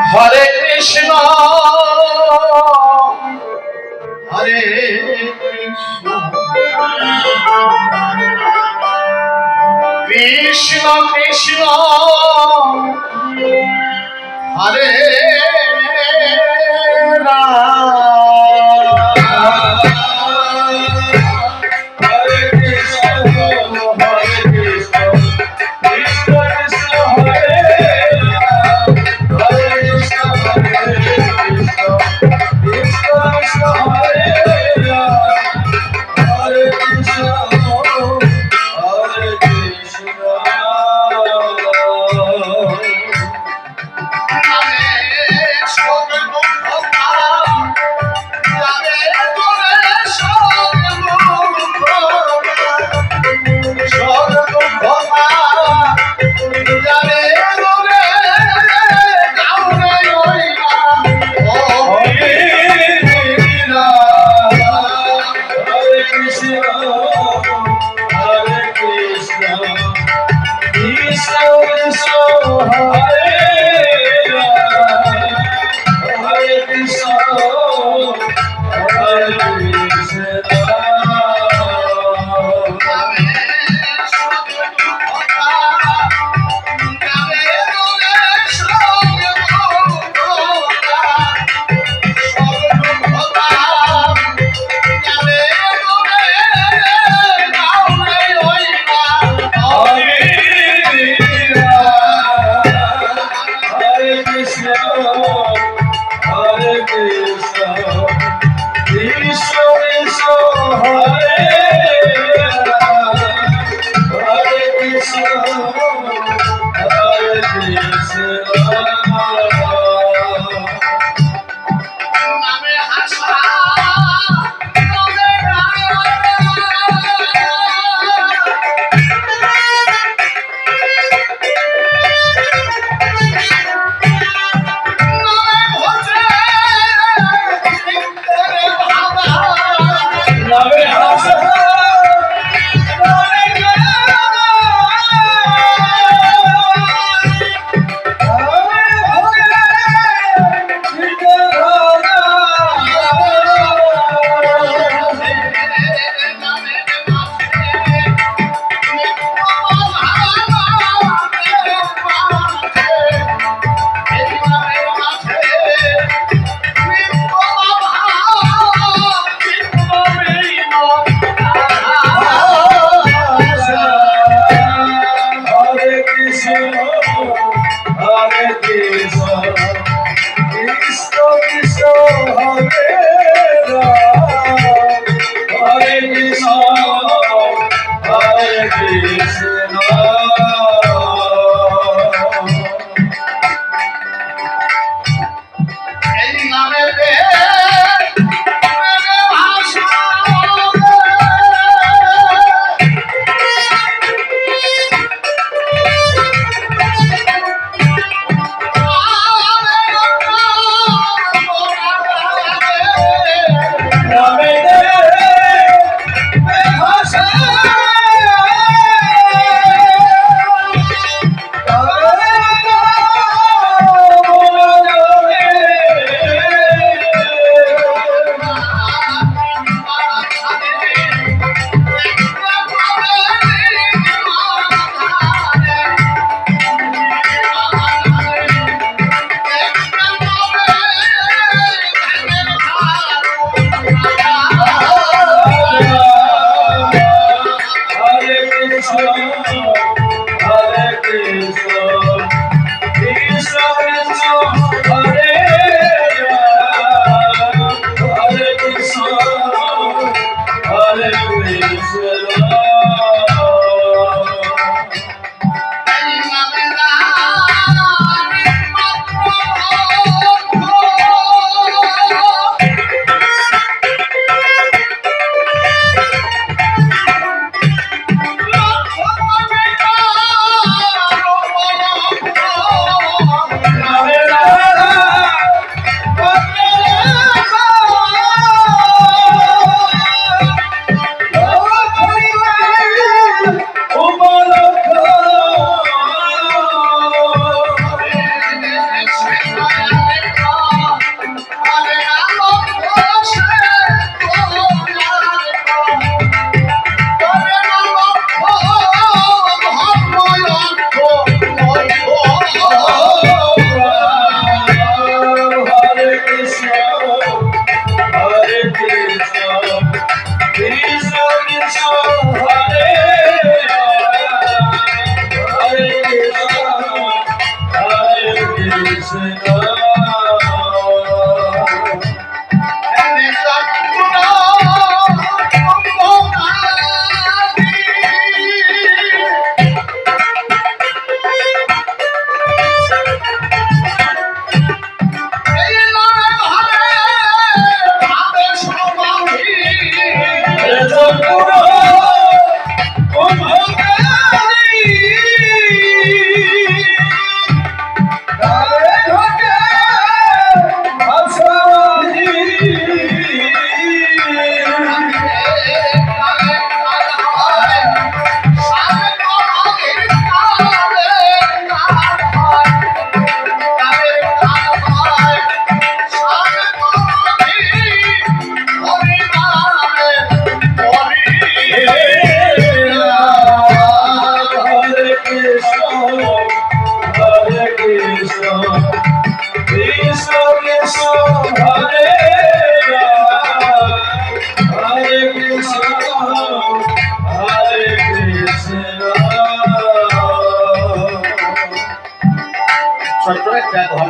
হরে কৃষ্ণ হরে কৃষ্ণ কৃষ্ণ কৃষ্ণ হরে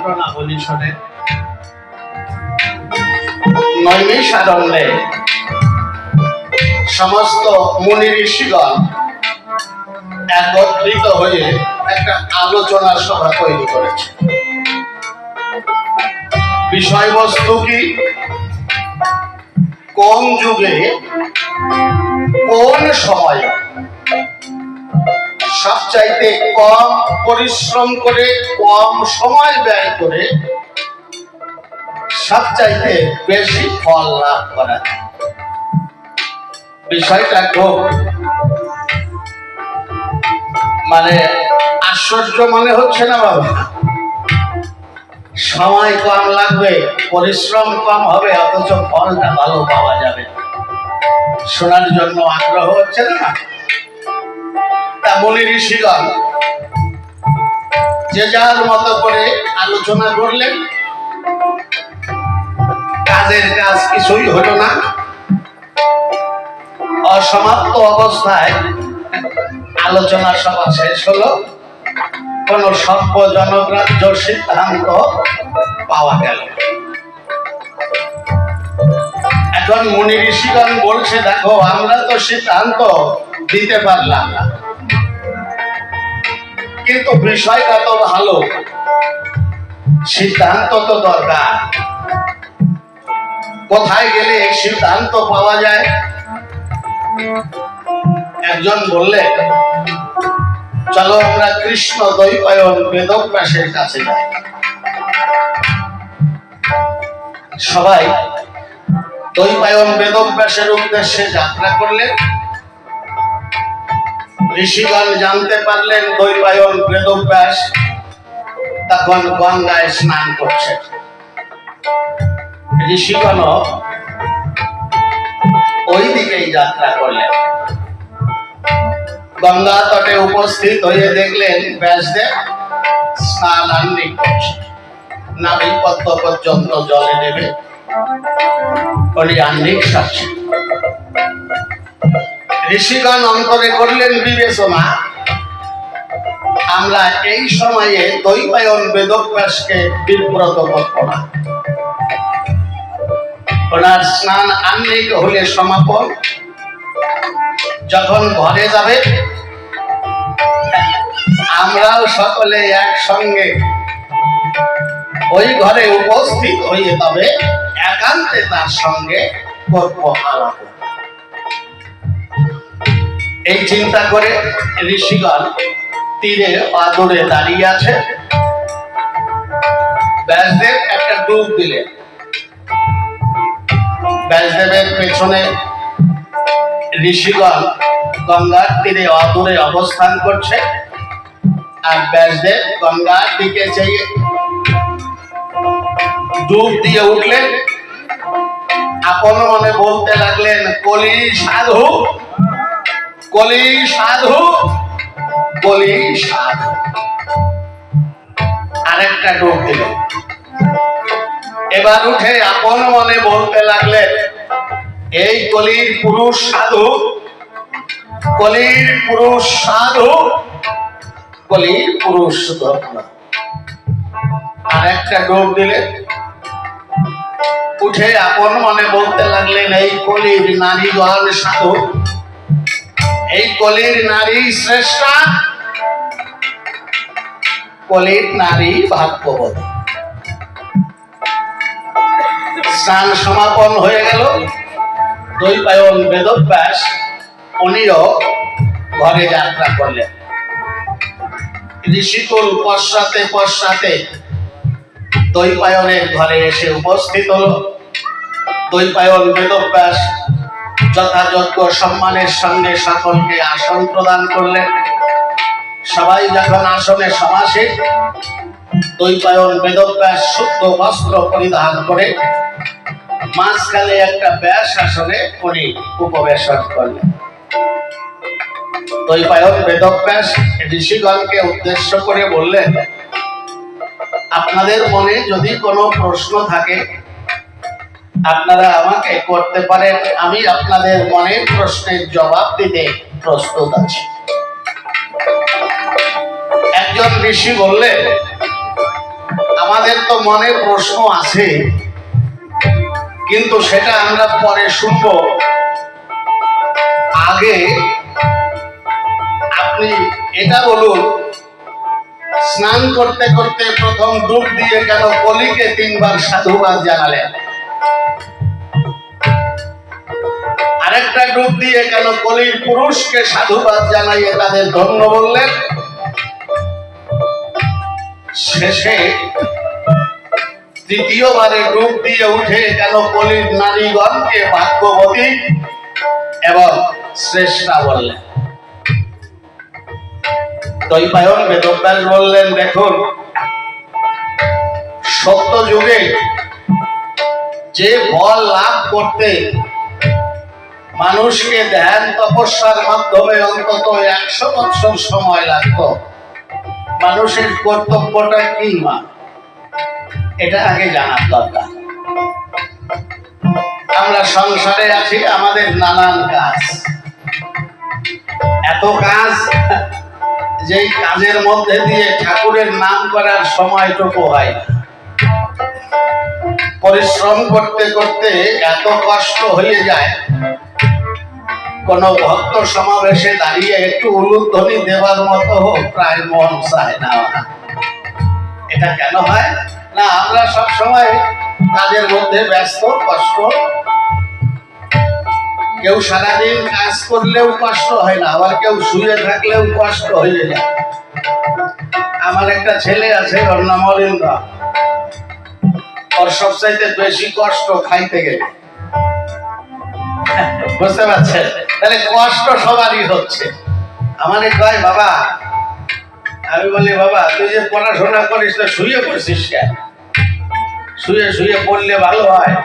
ঘটনা বলি শোনে। নৈমিষারণ্যে সমস্ত মুনি ঋষিগণ একত্রিত হয়ে একটা আলোচনা সভা তৈরি করেছে। বিষয়বস্তু কি? কোন যুগে কোন সময়ে সবচাইতে কম পরিশ্রম করে কম সময় ব্যয় করে সবচাইতে বেশি ফল লাভ করা। বিষয়টা খুব আশ্চর্য মনে হচ্ছে না বাবা? সময় কম লাগবে, পরিশ্রম কম হবে, অথচ ফলটা ভালো পাওয়া যাবে। শোনার জন্য আগ্রহ হচ্ছে না? তা মুনি ঋষিগণ যে যার মতো করে আলোচনা করলেন, কাজের কাজ কিছুই হলো না। অসমাপ্ত অবস্থায় আলোচনা সভা শেষ হলো, কোন সর্বজনগ্রাহ্য সিদ্ধান্ত পাওয়া গেল। এখন মুনি ঋষিগণ বলছে, দেখো আমরা তো সিদ্ধান্ত দিতে পারলাম না, কিন্তু বিষয়টা তো ভালো, সিদ্ধান্ত তো দরকার। কোথায় গেলে এই সিদ্ধান্ত পাওয়া যায়? একজন বললে, চলো আমরা কৃষ্ণ দ্বৈপায়ন বেদব্যাসের কাছে যাই। সবাই দ্বৈপায়ন বেদব্যাসের উদ্দেশ্যে যাত্রা করলেন। ঋষিগণ জানতে পারলেন দ্বৈপায়ন বেদব্যাস তখন গঙ্গায় স্নান করছে। ঋষিগণ ওই দিকেই যাত্রা করলেন। গঙ্গা তটে উপস্থিত হয়ে দেখলেন ব্যাসদেব স্নান আহ্নিক করছে। নাভি পদ্ম পর্যন্ত জলে নেবে উনি আহ্নিক সারছে। ঋষিগণ অন্তরে করলেন বিবেচনা, আমরা এই সময়ে দ্বৈপায়ন বেদব্যাসকে বিব্রত করব না। ওনার স্নান আহ্নিক হলে সমাপন, যখন ঘরে যাবে আমরাও সকলে একসঙ্গে ওই ঘরে উপস্থিত হয়ে তবে একান্তে তার সঙ্গে করব আলাপ। এই চিন্তা করে ঋষিগণ তীরে আদরে দাঁড়িয়ে আছে। ব্যাসদেব একটা ডুব দিলেন। ব্যাসদেবের পেছনে ঋষিগণ গঙ্গার তীরে অদূরে অবস্থান করছে, আর ব্যাসদেব গঙ্গার দিকে চেয়ে ডুব দিয়ে উঠলেন। আপন মনে বলতে লাগলেন, কলি সাধু, কলি সাধু, কলি সাধু। আরেকটা ডুব দিলেন। এবার উঠে আপন মনে বলতে লাগলেন, এই কলির পুরুষ সাধু, কলির পুরুষ সাধু, কলির পুরুষ ধর্ম। আর একটা ডোব দিলেন, উঠে আপন মনে বলতে লাগলেন, এই কলির নারীগণ সাধু, এই কলির নারী শ্রেষ্ঠা, কলির নারী ভাগ্যবতী। স্নান সমাপন হয়ে গেল। দ্বৈপায়ন বেদব্যাস উনিও ঘরে যাত্রা করলেন। ঋষিকুল পশ্চাতে পশ্চাতে দ্বৈপায়নের ঘরে এসে উপস্থিত হলো। দ্বৈপায়ন বেদব্যাস যথাযোগ্য সম্মানের সঙ্গে সকলকে আসন প্রদান করলেন। সবাই যখন আসনে সমাসীন, দ্বৈপায়ন বেদব্যাস শুদ্ধ বস্ত্র পরিধান করে মাঝখানে একটা ব্যাস আসনে উনি উপবেশন করলেন। দ্বৈপায়ন বেদব্যাস ঋষিগণকে উদ্দেশ্য করে বললেন, আপনাদের মনে যদি কোনো প্রশ্ন থাকে আপনারা আমাকে করতে পারেন, আমি আপনাদের মনের প্রশ্নের জবাব দিতে প্রস্তুত আছি। একজন ঋষি বললেন, আমাদের তো মনে প্রশ্ন আছে, কিন্তু সেটা আমরা পরে শুনব। আগে আপনি এটা বলুন, স্নান করতে করতে প্রথম ডুব দিয়ে কেন কলিকে 3 বার সাধুবাদ জানালেন? আরেকটা ডুব দিয়ে কেন কলির পুরুষকে সাধুবাদ জানাইয়ে তাদের ধন্য বললেন? শেষে তৃতীয়বারে ডুব দিয়ে উঠে কেন কলির নারীগণকে ভাগ্যবতী এবং শ্রেষ্ঠা বললেন? দ্বৈপায়ন বেদব্যাস বললেন, দেখুন, সত্য যুগে যে ফল লাভ করতে মানুষকে ধ্যান তপস্যার মাধ্যমে অন্তত 100 বছর সময় লাগতো, মানুষের কর্তব্যটা কি মা, এটা আগে জানার দরকার। আমরা সংসারে আছি, আমাদের নানান কাজ, এত কাজ, যেই কাজের মধ্যে দিয়ে ঠাকুরের নাম করার সময়টুকু হয় না। পরিশ্রম করতে করতে এত কষ্ট হয়ে যায়, কোন ভক্ত সমাবেশে দাঁড়িয়ে একটু উলুধ্বনি দেওয়ার মতো প্রায় মন চায় না। এটা কেন হয় না? আমরা সব সময় কাজের মধ্যে ব্যস্ত, কষ্ট। কেউ সারাদিন কাজ করলেও কষ্ট হয় না, আবার কেউ শুয়ে থাকলেও কষ্ট হয়ে যায়। আমার একটা ছেলে আছে, ওর নাম অলিন্দ। ওর সবচাইতে বেশি কষ্ট খাইতে গেলে, বুঝতে পারছেন? তাহলে কষ্ট সবারই হচ্ছে। আমার কয়, বাবা, আমি বলি, বাবা তুই যে পড়াশোনা করিস না, শুয়ে পড়ছিস কেন? শুয়ে শুয়ে পড়লে ভালো হয়।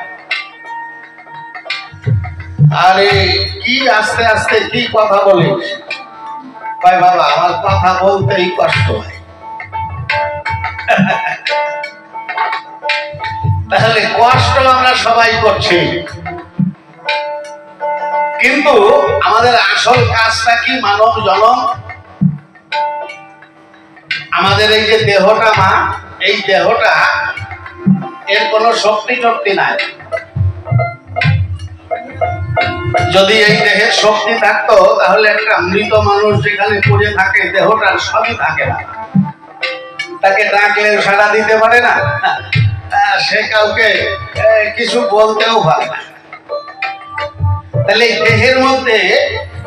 আরে কি আস্তে আস্তে কি কথা বলিস? কয়, বাবা আমার কথা বলতেই কষ্ট হয়। তাহলে কষ্ট আমরা সবাই করছি, কিন্তু আমাদের আসল কাজটা কি? মানব জনম। আমাদের এই যে দেহটা মা, এই দেহটা এর কোনো শক্তি টক্তি নাই। যদি এই দেহের শক্তি থাকতো, তাহলে একটা মৃত মানুষ যেখানে পড়ে থাকে, দেহটার সবই থাকে না। তাকে ডাকলেও সাড়া দিতে পারে না, সে কাউকে কিছু বলতেও পারে না। তাহলে এই দেহের মধ্যে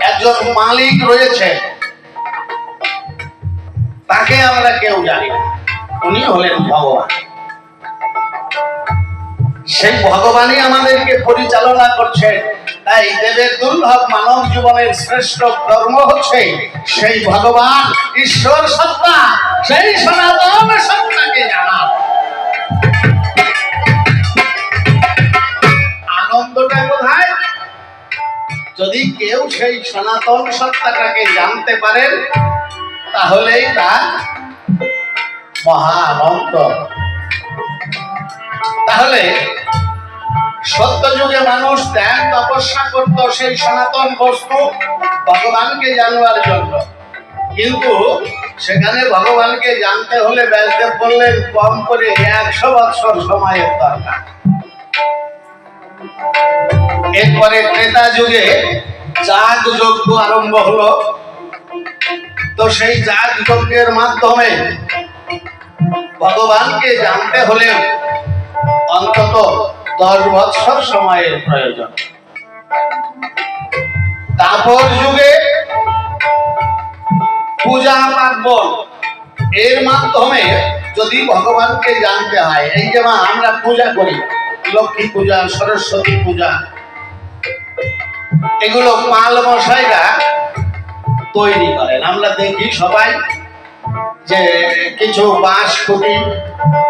একজন মালিক রয়েছে, তাকে আমরা কেউ জানি না। উনি হলেন ভগবান। সেই ভগবানই আমাদেরকে পরিচালনা করছে। তাই দেবের দুর্লভ মানব জীবনের শ্রেষ্ঠ কর্ম হচ্ছে সেই ভগবান ঈশ্বর সত্তা, সেই সনাতন সত্তাকে জানা। আনন্দটা কোথায়? যদি কেউ সেই সনাতন সত্তাটাকে জানতে পারেন, তাহলেই তার মহা আনন্দ। তাহলে সত্য যুগে মানুষ ধ্যান তপস্যা করত সেই সনাতন বস্তু ভগবানকে জানবার জন্য, কিন্তু সেখানে ভগবানকে জানতে হলে ব্যাসদেব বললেন কম করে 100 বৎসর সময়ের দরকার। এরপরে ত্রেতা যুগে যাগ যজ্ঞ আরম্ভ হলো। তো সেই যাগ যজ্ঞের মাধ্যমে ভগবানকে জানতে হলে অন্তত 10 বৎসর সময়ের প্রয়োজন। তারপর যুগে পূজা পার্বণ এর মাধ্যমে যদি ভগবানকে জানতে হয়, এই যে আমরা পূজা করি, লক্ষ্মী পূজা, সরস্বতী পূজা, এগুলো পাল মশাইরা তৈরি করেন। আমরা দেখি সবাই যে কিছু বাঁশ খুঁটি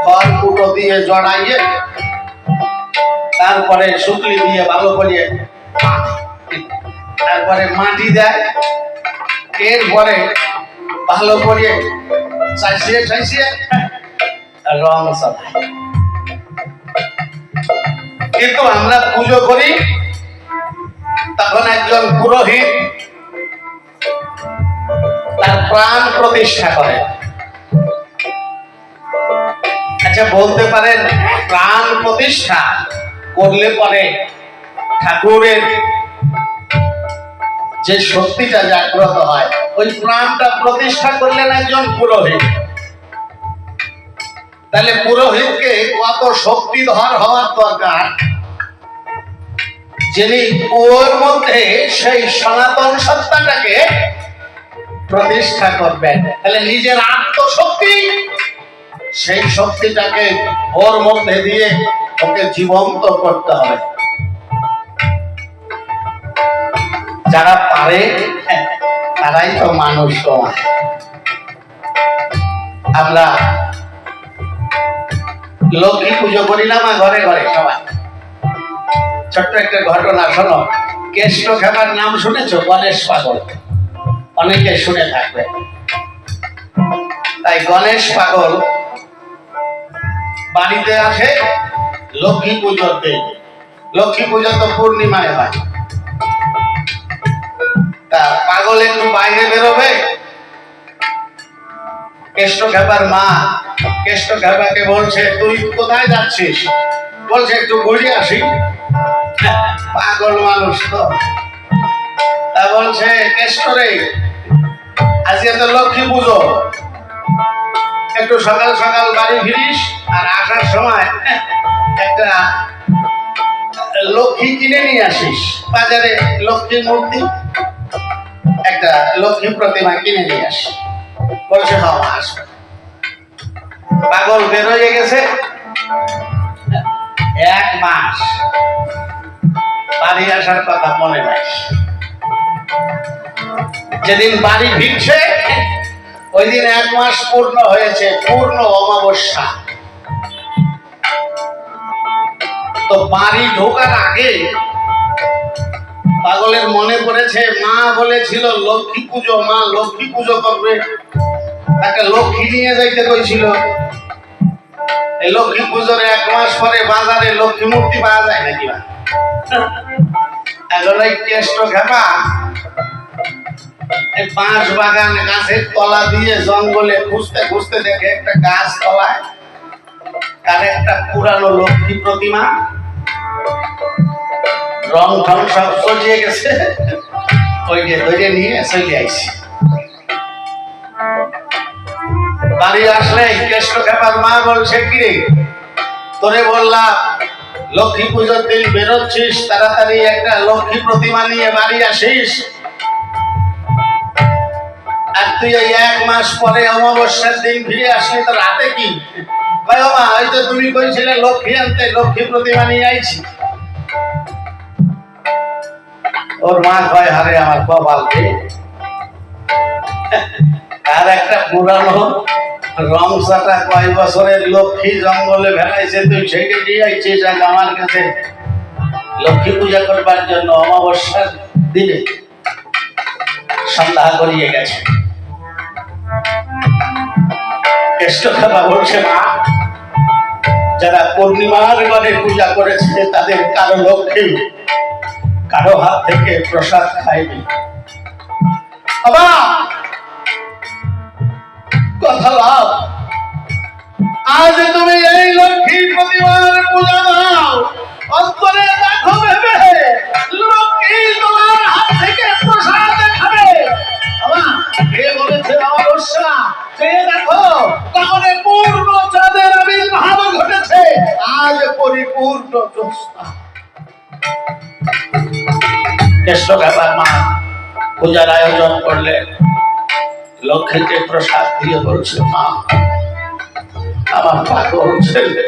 খড় কুটো দিয়ে জড়াইয়ে তারপরে শুকলি দিয়ে ভালো করে তারপরে মাটি দেয়, এরপরে ভালো করে চাইছিয়ে চাইছিয়ে রং চালায়। কিন্তু আমরা পুজো করি তখন একজন পুরোহিত তার প্রাণ প্রতিষ্ঠা করে। আচ্ছা বলতে পারেন প্রাণ প্রতিষ্ঠা করলে পরে ঠাকুরের যে শক্তিটা জাগ্রত হয়, ওই প্রাণটা প্রতিষ্ঠা করলেন একজন পুরোহিত। তাহলে পুরোহিতকে কত শক্তিধর হওয়ার দরকার, যিনি ওর মধ্যে সেই সনাতন সত্তাটাকে প্রতিষ্ঠা করবেন। তাহলে নিজের আত্মশক্তি, সেই শক্তিটাকে ওর মধ্যে দিয়ে ওকে জীবন্ত করতে হবে। যারা পারে তারাই তো মানুষ কমায়। আমরা লক্ষ্মী পুজো করি না ঘরে ঘরে সবাই। ছোট্ট একটা ঘটনা শোনো। কেষ্ট খাবার নাম শুনেছো? গণেশ পাগল, অনেকে শুনে থাকবে। তাই গণেশ পাগল বাড়িতে আসে লক্ষ্মী পুজোর দিন। লক্ষ্মী পুজো তো পূর্ণিমায় হয়। তা পাগল একটু বাইরে বেরোবে, কেষ্ট খাবার মা কেষ্ট খাবাকে বলছে তুই কোথায় যাচ্ছিস? বলছে একটু ঘুরে আসি। পাগল মানুষ তো, তা বলছে কেষ্ট রে, আজকে তো লক্ষ্মী পুজো, একটু সকাল সকাল বাড়ি ফিরিস, আর আসার সময় একটা লক্ষ্মী কিনে নিয়ে আসিস। বাজারে লক্ষ্মী মূর্তি, একটা লক্ষ্মী প্রতিমা কিনে নিয়ে আসি। বলছে হ্যাঁ আসবে। পাগল বেরোয় গেছে 1 মাস, বাড়ি আসার কথা মনে নাই। যেদিন বাড়ি ফিরছে ওই দিন 1 মাস পূর্ণ হয়েছে, পূর্ণ অমাবস্যা। তো বাড়ি ঢোকার আগে পাগলের মনে পড়েছে মা বলেছিল লক্ষ্মী পুজো, মা লক্ষ্মী পুজো করবে, তাকে লক্ষ্মী নিয়ে যাইতে কইছিল। এই লক্ষ্মী পুজোর 1 মাস পরে বাজারে লক্ষ্মী মূর্তি পাওয়া যায় নাকি? এখন এই কেষ্ট খাবা বাঁশ বাগান গাছের তলা দিয়ে জঙ্গলে খুঁজতে খুঁজতে দেখে একটা গাছ তলায় তার একটা পুরানো লক্ষ্মী প্রতিমা, রং ঢং সব সজিয়ে গেছে। ওইকে ধরে নিয়ে চলে আইছি। বাড়ি আসলে কেষ্ট খাবার মা বলছে কি রে, তোরে বললাম লক্ষ্মী পুজোর দিন বেরোচ্ছিস, তাড়াতাড়ি একটা লক্ষ্মী প্রতিমা নিয়ে বাড়ি আসিস, আর তুই এই 1 মাস পরে অমাবস্যার দিন ফিরে আসলি, তো রাতে কি? ভাই মা ওই তো তুমি কইছিলে লক্ষ্মী আনতে, লক্ষ্মী প্রতিমা নিয়ে আইছি। ওর মা কয় হারে আমার কপাল রে, আর একটা পুরানো রং চাটা কয় বছরের লক্ষ্মী জঙ্গলে ভেলাইছে, তুই সেইটা দিয়ে আইছিস আমার কাছে লক্ষ্মী পূজা করবার জন্য অমাবস্যার দিনে সন্ধ্যা করিয়ে গেছে। কেষ্ট খাবা বলছে মা, যারা পূর্ণিমার ঘরে পূজা করেছে তাদের কারো লক্ষ্মী কারো হাত থেকে প্রসাদ খায়নি। কথা লাভ। আজ তুমি এই লক্ষ্মী প্রতিমার পূজা দাও, অন্তরে দেখো ভেবে লক্ষ্মী তোমার হাত থেকে প্রসাদ খাবে। কে বলেছে অমাবস্যা? সে দেখো তাহলে পূর্ণ চাঁদের আবির্ভাব ঘটেছে, আজ পরিপূর্ণ জ্যোৎস্না। কেষ্ট ব্যাপার মা পূজার আয়োজন করলেন, লক্ষ্মীকে প্রসাদ দিয়ে বলছে, মা আমার পাগল ছেলে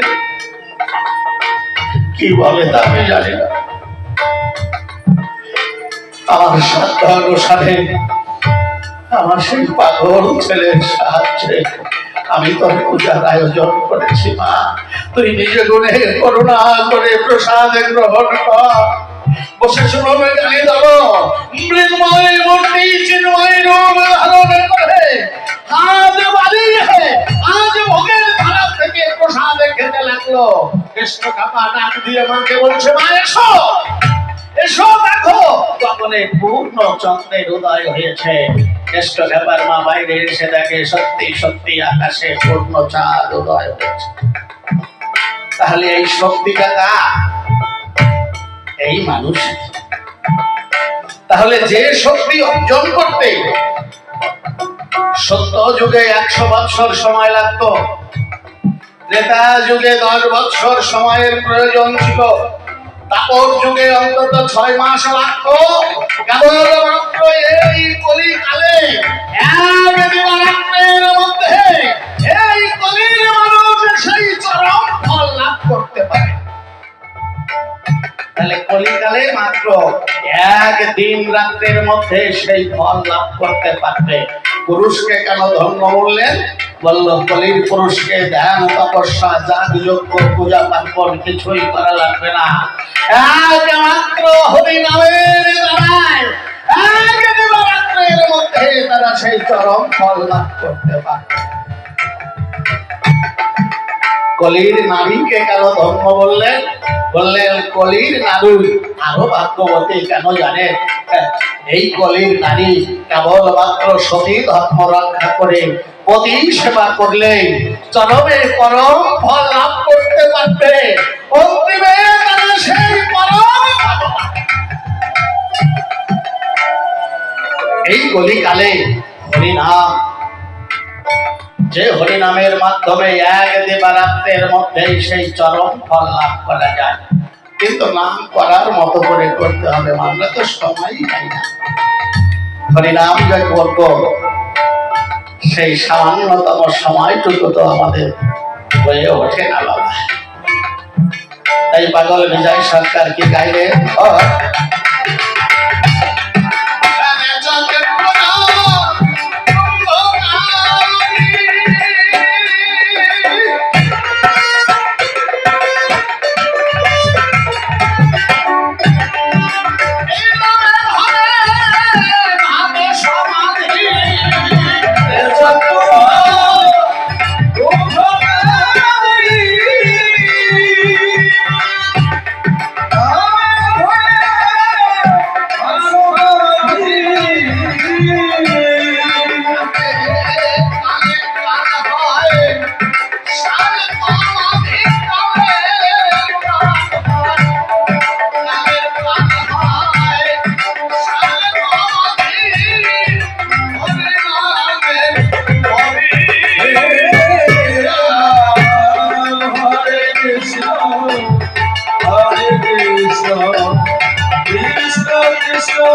কি বলে তা আমি জানি না, আমার সাধ্য অনুসারে আমার সেই পাগল ছেলের সাহায্যে আমি তোর পূজার আয়োজন করেছি। মা তুই নিজে গুণে করুণা করে প্রসাদ গ্রহণ কর। বসে শুনো গানে দেব, মৃন্ময় মূর্তি চিন্ময় রূপ ধারণ করে আজ বাড়িয়ে আজ ভোগের থালা থেকে প্রসাদ খেতে লাগলো। কৃষ্ণ কাপা ডাক দিয়ে মাকে বলছে, মা এসো এসো, দেখো তখনই পূর্ণ চন্দ্রের উদয় হয়েছে। জ্যেষ্ঠ ব্যাপার মা বাইরে এসে দেখে সত্যি সত্যি আকাশে পূর্ণ চাঁদ উদয় হয়েছে। তাহলে এই শক্তিটা কার? এই মানুষ। তাহলে যে শক্তি অর্জন করতে সত্য যুগে 100 বৎসর সময় লাগতো, ত্রেতা যুগে 10 বৎসর সময়ের প্রয়োজন ছিল, তাপর যুগে অন্তত 6 মাস লাগতো, কেবলমাত্র এই কলিকালে এক দিবারাত্রের মধ্যে এই কলির মানুষ সেই চরম ফল লাভ করতে পারে। তাহলে কলিকালে মাত্র 1 দিন রাত্রের মধ্যে সেই ফল লাভ করতে পারবে। পুরুষকে কেন ধন্য বললেন? বলল কলির পুরুষকে ধ্যান তপস্যা যাগ যজ্ঞ পূজা পার্বণ কিছুই করা লাগবে না, একমাত্র হরি নামের দ্বারাই 1 দিবারাত্রের মধ্যে তারা সেই চরম ফল লাভ করতে পারবে। কলির নারীকে কেন ধন্য বললেন? বললেন কলির নারী আরো ভাগ্যবতী কেন জানেন? এই কলির নারী কেবলমাত্র সতী ধর্ম রক্ষা করে পতি সেবা করলে চরমে পরম ফল লাভ করতে পারবে। অন্তিমে তারা সেই পরম এই কলিকালে হরিনাম, যে হরিনামের মাধ্যমে 1 দিবারাত্রের মধ্যেই সেই চরম ফল লাভ করা যায়। কিন্তু নাম করার মতো করে করতে হবে, আমরা তো সময়ই পাই না। হরিনাম যে করবো সেই সামান্যতম সময়টুকু তো আমাদের হয়ে ওঠে না বাবা। তাই পাগল বিজয় সরকার কি গাইলেন? Krishna Krishna